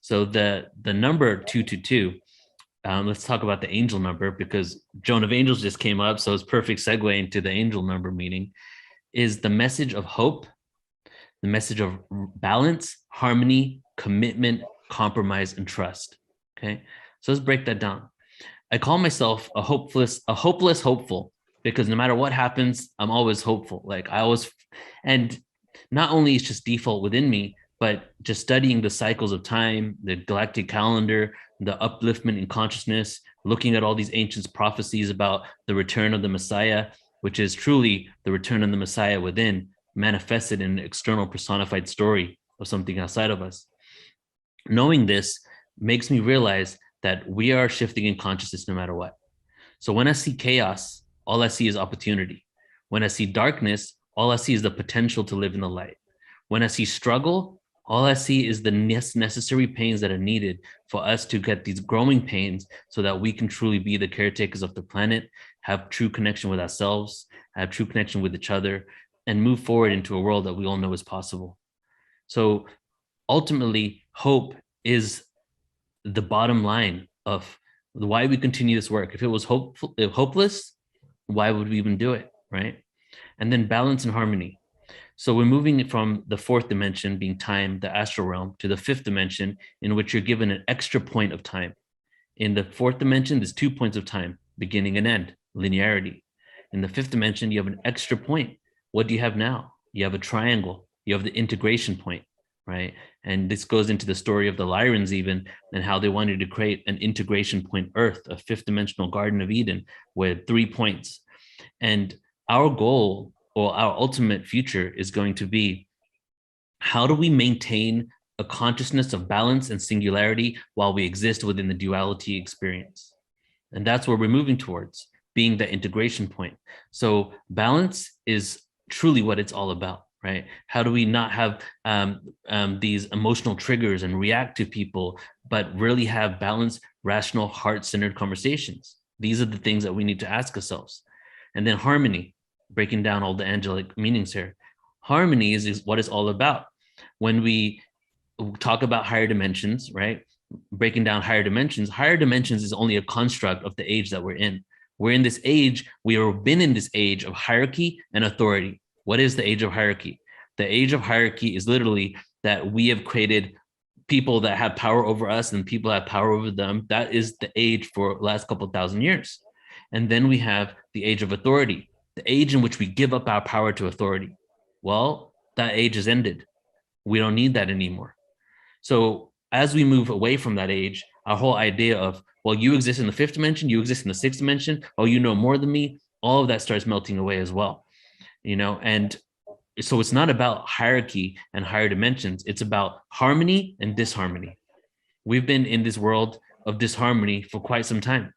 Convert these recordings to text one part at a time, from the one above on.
So the number 222, let's talk about the angel number, because Joan of Angels just came up. So it's perfect segue into the angel number meaning, is the message of hope, the message of balance, harmony, commitment, compromise, and trust. Okay. So let's break that down. I call myself a hopeless hopeful, because no matter what happens, I'm always hopeful. Like I always, and not only it's just default within me, but just studying the cycles of time, the galactic calendar, the upliftment in consciousness, looking at all these ancient prophecies about the return of the Messiah, which is truly the return of the Messiah within, manifested in an external personified story of something outside of us. Knowing this makes me realize that we are shifting in consciousness no matter what. So when I see chaos, all I see is opportunity. When I see darkness, all I see is the potential to live in the light. When I see struggle, all I see is the necessary pains that are needed for us to get these growing pains so that we can truly be the caretakers of the planet, have true connection with ourselves, have true connection with each other, and move forward into a world that we all know is possible. So ultimately, hope is the bottom line of why we continue this work. If it was hopeless, why would we even do it, right? And then balance and harmony. So we're moving from the fourth dimension, being time, the astral realm, to the fifth dimension, in which you're given an extra point of time. In the fourth dimension, there's 2 points of time, beginning and end, linearity. In the fifth dimension, you have an extra point. What do you have now? You have a triangle. You have the integration point, right? And this goes into the story of the Lyrans even, and how they wanted to create an integration point Earth, a fifth dimensional Garden of Eden with 3 points. And our goal, or our ultimate future, is going to be, how do we maintain a consciousness of balance and singularity while we exist within the duality experience? And that's where we're moving towards, being the integration point. So balance is truly what it's all about, right? How do we not have these emotional triggers and react to people, but really have balanced, rational, heart-centered conversations? These are the things that we need to ask ourselves. And then harmony, breaking down all the angelic meanings here. Harmony is what it's all about. When we talk about higher dimensions, right? Breaking down higher dimensions is only a construct of the age that we're in. We're in this age, we have been in this age of hierarchy and authority. What is the age of hierarchy? The age of hierarchy is literally that we have created people that have power over us and people have power over them. That is the age for the last couple of thousand years. And then we have the age of authority, the age in which we give up our power to authority. Well, that age has ended. We don't need that anymore. So as we move away from that age, our whole idea of, well, you exist in the fifth dimension, you exist in the sixth dimension, oh, you know more than me, all of that starts melting away as well, you know? And so it's not about hierarchy and higher dimensions. It's about harmony and disharmony. We've been in this world of disharmony for quite some time.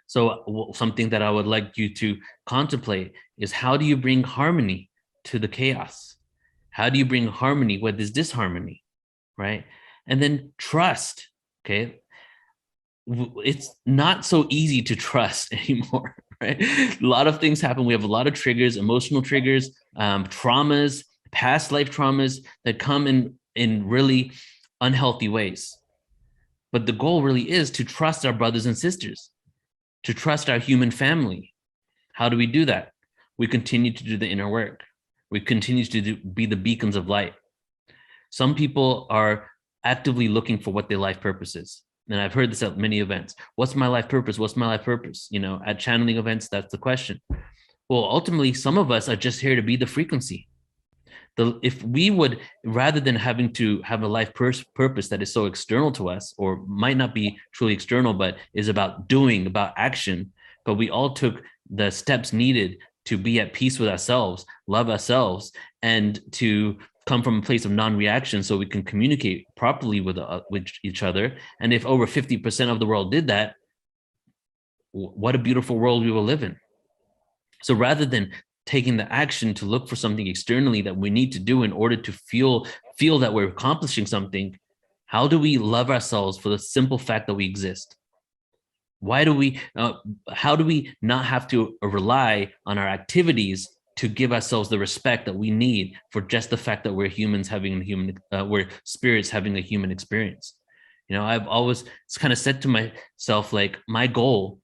So something that I would like you to contemplate is, how do you bring harmony to the chaos? How do you bring harmony where there's disharmony, right? And then trust, okay? It's not so easy to trust anymore, right? A lot of things happen. We have a lot of triggers, emotional triggers, traumas, past life traumas that come in really unhealthy ways. But the goal really is to trust our brothers and sisters, to trust our human family. How do we do that? We continue to do the inner work. We continue to be the beacons of light. Some people are actively looking for what their life purpose is. And I've heard this at many events. What's my life purpose? What's my life purpose? You know, at channeling events, that's the question. Well, ultimately, some of us are just here to be the frequency. If we would, rather than having to have a life purpose that is so external to us, or might not be truly external, but is about doing, about action, but we all took the steps needed to be at peace with ourselves, love ourselves, and to come from a place of non-reaction so we can communicate properly with each other. And if over 50% of the world did that, what a beautiful world we will live in. So rather than taking the action to look for something externally that we need to do in order to feel that we're accomplishing something, how do we love ourselves for the simple fact that we exist? How do we not have to rely on our activities to give ourselves the respect that we need for just the fact that we're humans having a human, we're spirits having a human experience. You know, I've always kind of said to myself, like, my goal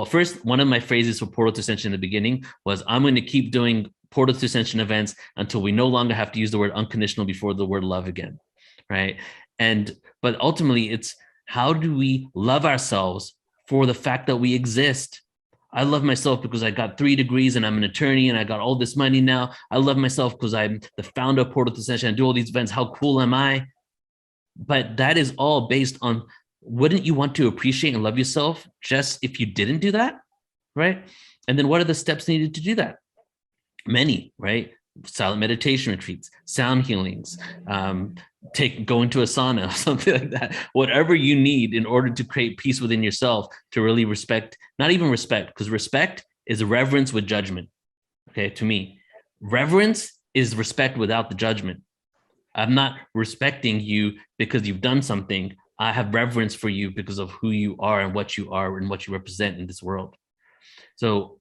first, one of my phrases for Portal to Ascension in the beginning was, I'm going to keep doing Portal to Ascension events until we no longer have to use the word unconditional before the word love again, right? But ultimately, it's how do we love ourselves for the fact that we exist? I love myself because I got 3 degrees and I'm an attorney and I got all this money now. I love myself because I'm the founder of Portal to Ascension. I do all these events. How cool am I? But that is all based on, wouldn't you want to appreciate and love yourself just if you didn't do that, right? And then what are the steps needed to do that? Many, right? Silent meditation retreats, sound healings, going to a sauna, something like that. Whatever you need in order to create peace within yourself, to really respect, not even respect, because respect is reverence with judgment. Okay, to me, reverence is respect without the judgment. I'm not respecting you because you've done something. I have reverence for you because of who you are and what you represent in this world. So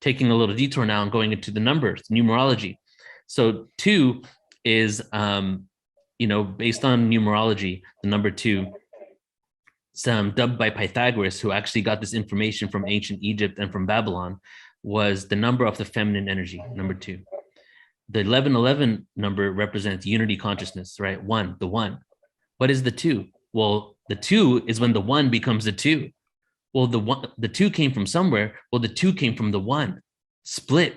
taking a little detour now and going into the numbers, numerology. So 2 is, based on numerology, the number 2, dubbed by Pythagoras, who actually got this information from ancient Egypt and from Babylon, was the number of the feminine energy, number 2. The 1111 number represents unity consciousness, right? 1, the 1. What is the 2? Well, the 2 is when the 1 becomes the 2. Well, the 2 came from somewhere. Well, the 2 came from the 1, split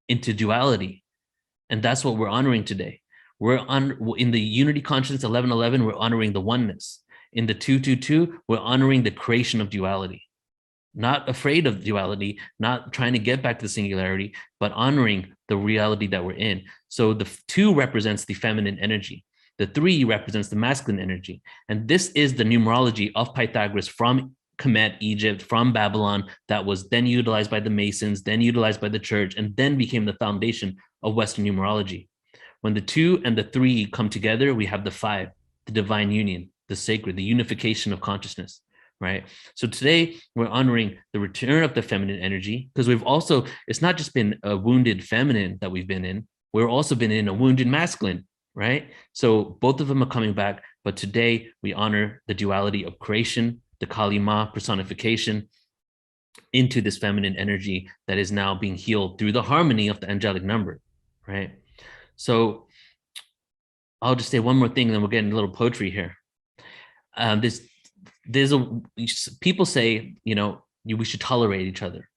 into duality. And that's what we're honoring today. In the unity consciousness 1111, we're honoring the oneness. In the 222, we're honoring the creation of duality. Not afraid of duality, not trying to get back to the singularity, but honoring the reality that we're in. So the 2 represents the feminine energy. The 3 represents the masculine energy. And this is the numerology of Pythagoras from Kemet, Egypt, from Babylon, that was then utilized by the Masons, then utilized by the church, and then became the foundation of Western numerology. When the 2 and the 3 come together, we have the 5, the divine union, the sacred, the unification of consciousness, right? So today we're honoring the return of the feminine energy, because it's not just been a wounded feminine that we've been in, we've also been in a wounded masculine, right? So both of them are coming back, but today we honor the duality of creation, the Kali Ma personification, into this feminine energy that is now being healed through the harmony of the angelic number, right? So I'll just say one more thing, and then we'll get into a little poetry here. People say, we should tolerate each other.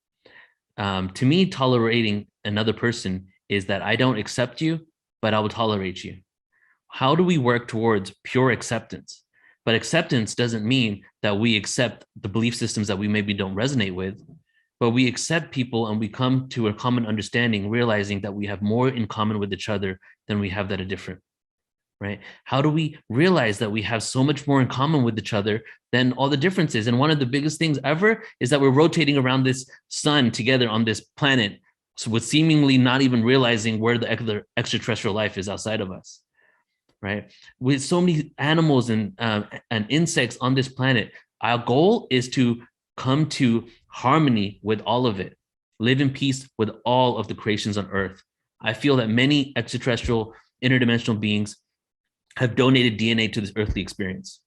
To me, tolerating another person is that I don't accept you, but I will tolerate you. How do we work towards pure acceptance? But acceptance doesn't mean that we accept the belief systems that we maybe don't resonate with, but we accept people and we come to a common understanding, realizing that we have more in common with each other than we have that are different, right? How do we realize that we have so much more in common with each other than all the differences? And one of the biggest things ever is that we're rotating around this sun together on this planet, so with seemingly not even realizing where the extraterrestrial life is outside of us. Right? With so many animals and insects on this planet, our goal is to come to harmony with all of it, live in peace with all of the creations on Earth. I feel that many extraterrestrial, interdimensional beings have donated DNA to this earthly experience,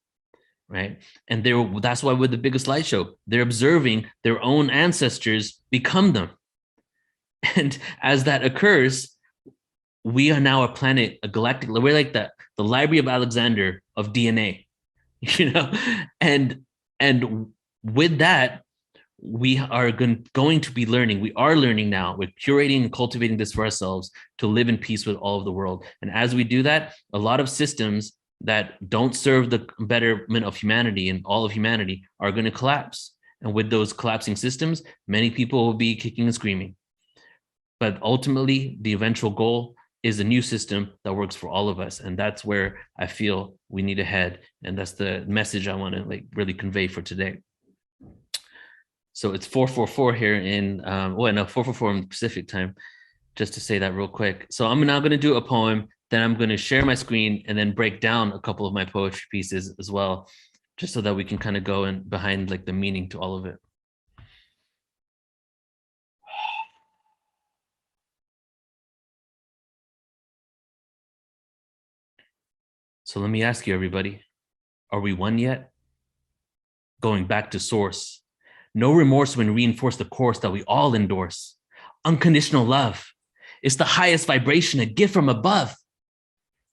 right? And that's why we're the biggest light show. They're observing their own ancestors become them. And as that occurs, we are now a planet, a galactic, we're like the Library of Alexander of DNA, and with that, we are going to be learning. We are learning now. We're curating and cultivating this for ourselves to live in peace with all of the world. And as we do that, a lot of systems that don't serve the betterment of humanity and all of humanity are going to collapse. And with those collapsing systems, many people will be kicking and screaming. But ultimately, the eventual goal is a new system that works for all of us. And that's where I feel we need to head. And that's the message I want to really convey for today. So it's 444 here in, 444 in Pacific time, just to say that real quick. So I'm now going to do a poem, then I'm going to share my screen and then break down a couple of my poetry pieces as well, just so that we can kind of go in behind the meaning to all of it. So let me ask you, everybody, are we one yet? Going back to source. No remorse when reinforce the course that we all endorse. Unconditional love. It's the highest vibration, a gift from above.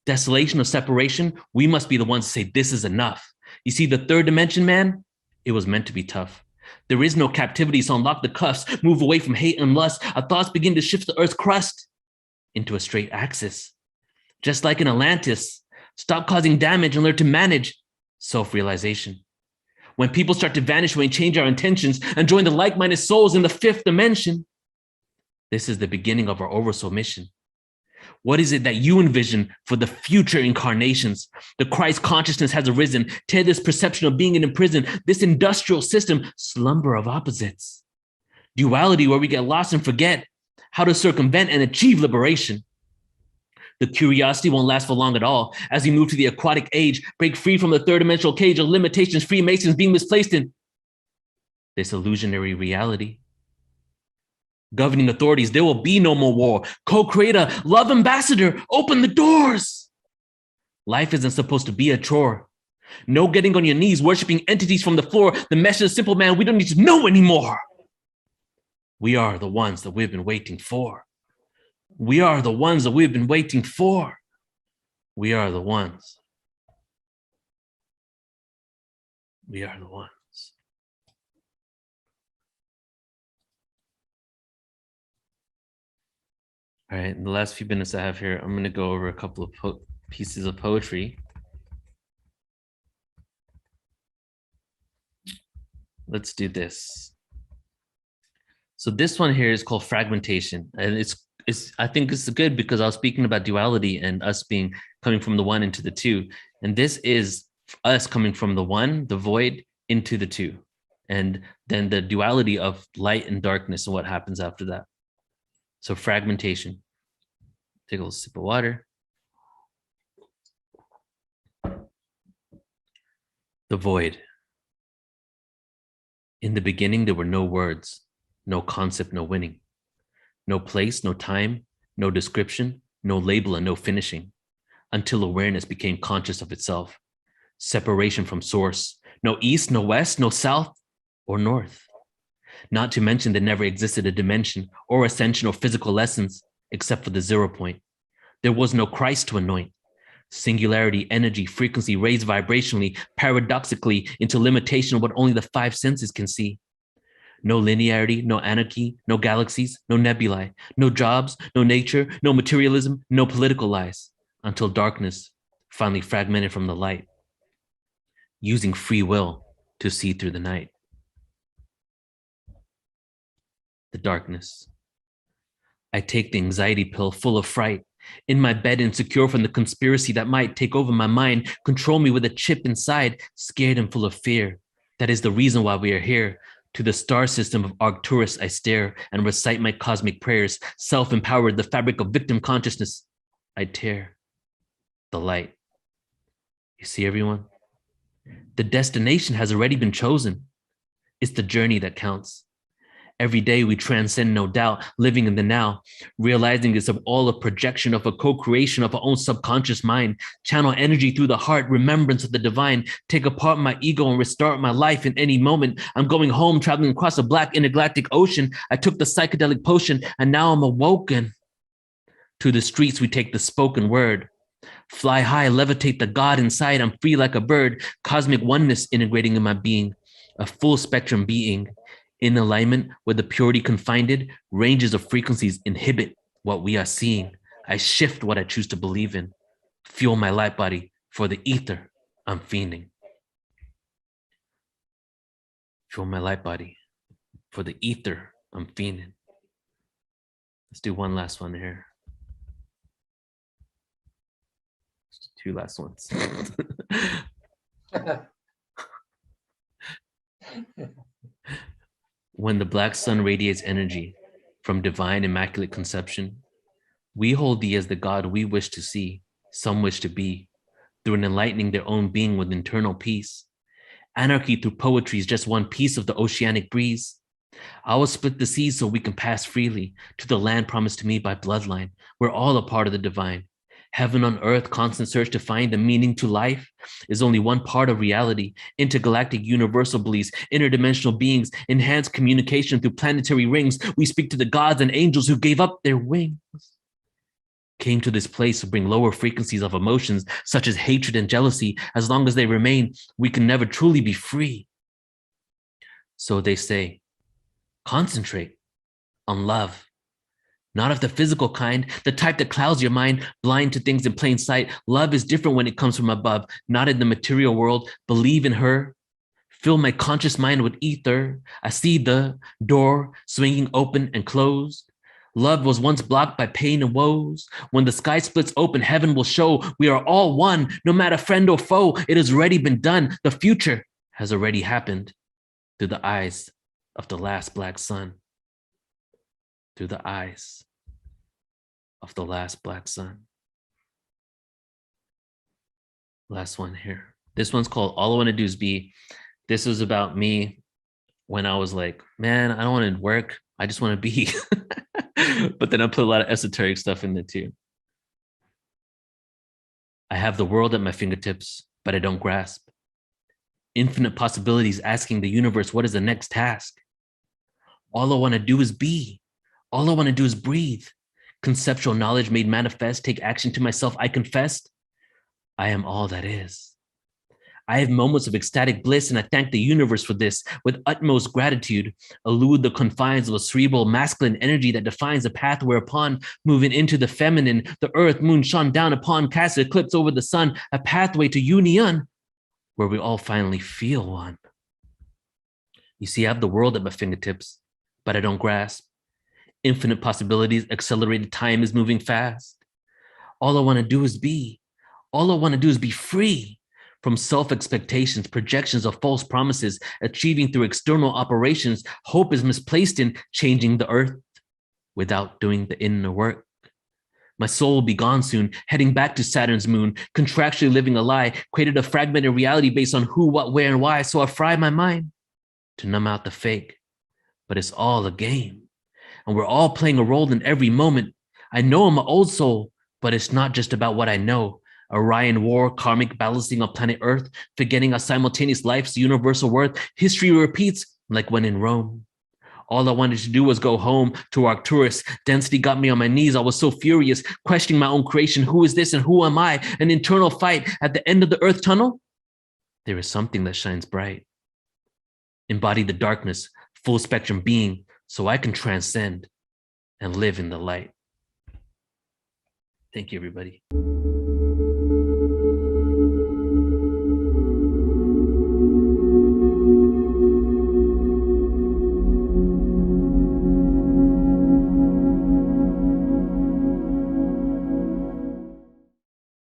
Desolation of separation, we must be the ones to say this is enough. You see, the third dimension, man, it was meant to be tough. There is no captivity, so unlock the cuffs, move away from hate and lust. Our thoughts begin to shift the earth's crust into a straight axis. Just like in Atlantis, stop causing damage and learn to manage self-realization. When people start to vanish, when we change our intentions and join the like-minded souls in the fifth dimension, this is the beginning of our oversoul mission. What is it that you envision for the future incarnations? The Christ consciousness has arisen. Tear this perception of being in prison, this industrial system, slumber of opposites. Duality where we get lost and forget how to circumvent and achieve liberation. The curiosity won't last for long at all. As we move to the aquatic age, break free from the third dimensional cage of limitations, Freemasons being misplaced in this illusionary reality. Governing authorities, there will be no more war. Co-creator, love ambassador, open the doors. Life isn't supposed to be a chore. No getting on your knees, worshiping entities from the floor. The message is simple, man, we don't need to know anymore. We are the ones that we've been waiting for. We are the ones that we've been waiting for. We are the ones. We are the ones. All right, in the last few minutes I have here, I'm going to go over a couple of pieces of poetry. Let's do this. So this one here is called Fragmentation, and I think it's good because I was speaking about duality and us coming from the one into the two, and this is us coming from the one, the void, into the two, and then the duality of light and darkness and what happens after that. So fragmentation. Take a little sip of water. The void. In the beginning, there were no words, no concept, no winning, no place, no time, no description, no label, and no finishing, until awareness became conscious of itself. Separation from source, no east, no west, no south or north. Not to mention there never existed a dimension or ascension or physical lessons except for the 0 point. There was no Christ to anoint. Singularity, energy, frequency raised vibrationally, paradoxically into limitation of what only the 5 senses can see. No linearity, no anarchy, no galaxies, no nebulae, no jobs, no nature, no materialism, no political lies, until darkness finally fragmented from the light, using free will to see through the night. The darkness. I take the anxiety pill full of fright, in my bed insecure from the conspiracy that might take over my mind, control me with a chip inside, scared and full of fear. That is the reason why we are here. To the star system of Arcturus I stare and recite my cosmic prayers, self-empowered, the fabric of victim consciousness. I tear the light. You see, everyone? The destination has already been chosen. It's the journey that counts. Every day we transcend, no doubt, living in the now, realizing it's all a projection of a co-creation of our own subconscious mind, channel energy through the heart, remembrance of the divine, take apart my ego and restart my life in any moment. I'm going home, traveling across a black intergalactic ocean. I took the psychedelic potion and now I'm awoken. To the streets we take the spoken word. Fly high, levitate the God inside. I'm free like a bird, cosmic oneness integrating in my being, a full spectrum being. In alignment with the purity confined, ranges of frequencies inhibit what we are seeing. I shift what I choose to believe in. Fuel my light body for the ether I'm fiending. Fuel my light body for the ether I'm fiending. Let's do one last one here. Let's do 2 last ones. When the black sun radiates energy from divine immaculate conception, we hold thee as the God we wish to see, some wish to be, through an enlightening their own being with internal peace. Anarchy through poetry is just one piece of the oceanic breeze. I will split the seas so we can pass freely to the land promised to me by bloodline. We're all a part of the divine. Heaven on earth, constant search to find a meaning to life is only one part of reality. Intergalactic universal beliefs, interdimensional beings, enhanced communication through planetary rings. We speak to the gods and angels who gave up their wings. Came to this place to bring lower frequencies of emotions such as hatred and jealousy. As long as they remain, we can never truly be free. So they say, concentrate on love. Not of the physical kind, the type that clouds your mind, blind to things in plain sight. Love is different when it comes from above, not in the material world. Believe in her. Fill my conscious mind with ether. I see the door swinging open and closed. Love was once blocked by pain and woes. When the sky splits open, heaven will show we are all one, no matter friend or foe. It has already been done. The future has already happened through the eyes of the last black sun. Through the eyes of the last black sun. Last one here. This one's called All I Want to Do Is Be. This was about me when I was like, man, I don't want to work. I just want to be. But then I put a lot of esoteric stuff in there too. I have the world at my fingertips, but I don't grasp. Infinite possibilities asking the universe, what is the next task? All I want to do is be. All I want to do is breathe. Conceptual knowledge made manifest, take action to myself, I confessed. I am all that is. I have moments of ecstatic bliss, and I thank the universe for this with utmost gratitude. Elude the confines of a cerebral masculine energy that defines the path whereupon moving into the feminine, the earth, moon shone down upon, cast eclipse over the sun, a pathway to union where we all finally feel one. You see, I have the world at my fingertips, but I don't grasp. Infinite possibilities, accelerated time is moving fast. All I want to do is be. All I want to do is be free from self-expectations, projections of false promises, achieving through external operations. Hope is misplaced in changing the earth without doing the inner work. My soul will be gone soon, heading back to Saturn's moon, contractually living a lie, created a fragmented reality based on who, what, where, and why. So I fried my mind to numb out the fake. But it's all a game. And we're all playing a role in every moment. I know I'm an old soul, but it's not just about what I know. Orion war, karmic balancing on planet Earth, forgetting our simultaneous life's universal worth. History repeats like when in Rome. All I wanted to do was go home to Arcturus. Density got me on my knees. I was so furious, questioning my own creation. Who is this and who am I? An internal fight at the end of the Earth tunnel. There is something that shines bright. Embody the darkness, full spectrum being, so I can transcend and live in the light. Thank you, everybody.